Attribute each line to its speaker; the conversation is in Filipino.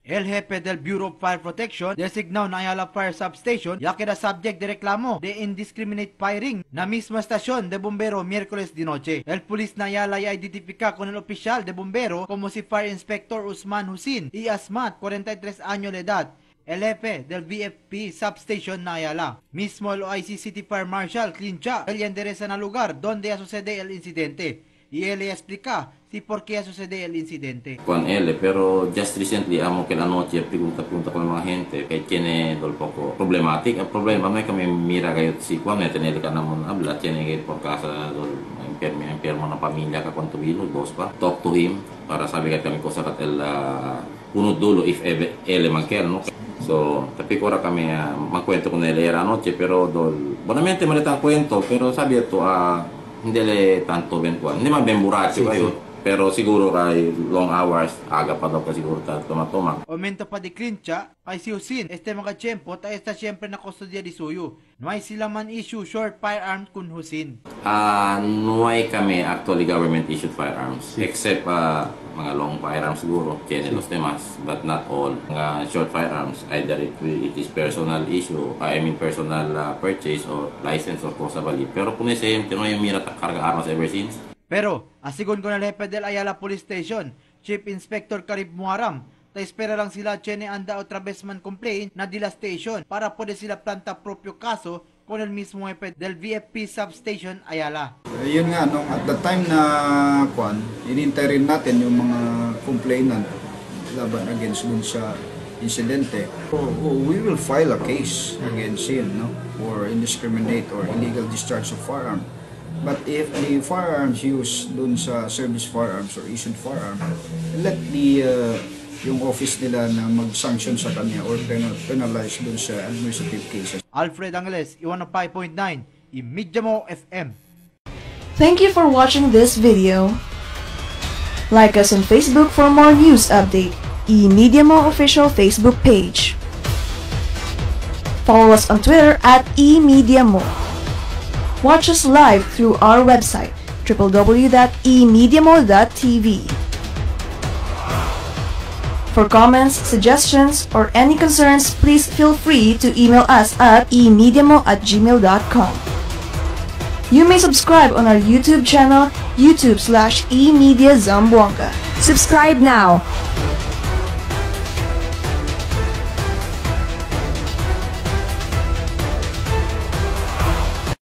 Speaker 1: El jefe del Bureau of Fire Protection designado na Ayala Fire Substation ya queda subject de reclamo de indiscriminate firing na misma estación de bombero miércoles de noche. El polis na Ayala ya identifica con el oficial de bombero como si Fire Inspector Usman Husin y Asmat, 43 años de edad, el jefe del VFP Substation na Ayala. Mismo el OIC City Fire Marshal Clincha, él endereza al lugar donde sucede el incidente y él le explica si por qué sucede el incidente.
Speaker 2: Con él, pero just recently, amo que la noche pregunta con la gente que tiene un poco problemática. El problema no es que me mira que si cuando tener que hablar, tiene que ir por casa del enfermo na pamilya ka kung tubilo, boss pa. Talk to him para sabi ka kami ko sa katel punot dulo if ele man kel, no? So, tapi ko kami magkwento con él era noche, pero bonamente malita kwento, pero sabi ito hindi le tanto eventual. Hindi man ben buracho kayo. Pero siguro kay long hours, aga pa daw ka siguro tumatoma.
Speaker 1: Aumento pa di Clincha, ay si Husin, mga tiyempo, ta esta siyempre na kustodya di suyo. No hay sila man issue short firearms kun Husin.
Speaker 2: No hay kami actually government issued firearms. Except mga long firearms siguro, tiene los temas, but not all. Mga short firearms, either it is personal issue, personal purchase or license or cosa bali. Pero kung isayem, tino yung mira karga armas ever since.
Speaker 1: Pero, asigon ko na jefe del Ayala Police Station, Chief Inspector Karib Muaram, ta espera lang sila tiene anda otra vez man complain na dila station para pwede sila planta propio kaso con el mismo jefe del VFP Substation Ayala.
Speaker 3: Yun nga, no, at the time na inintay rin natin yung mga complainant laban against dun sa insidente. We will file a case against him, no, for indiscriminate or illegal discharge of firearm. But if the firearms used dun sa service firearms or issued firearm, let yung office nila na mag-sanction sa kanya or penalize dun sa administrative cases.
Speaker 1: Alfred Angeles, 105.9, Media Mo FM.
Speaker 4: Thank you for watching this video. Like us on Facebook for more news update. Media Mo official Facebook page. Follow us on Twitter at eMediaMo. Watch us live through our website, www.emediamo.tv. For comments, suggestions, or any concerns, please feel free to email us at emediamo@gmail.com. You may subscribe on our YouTube channel, youtube.com/emediazamboanga. Subscribe now!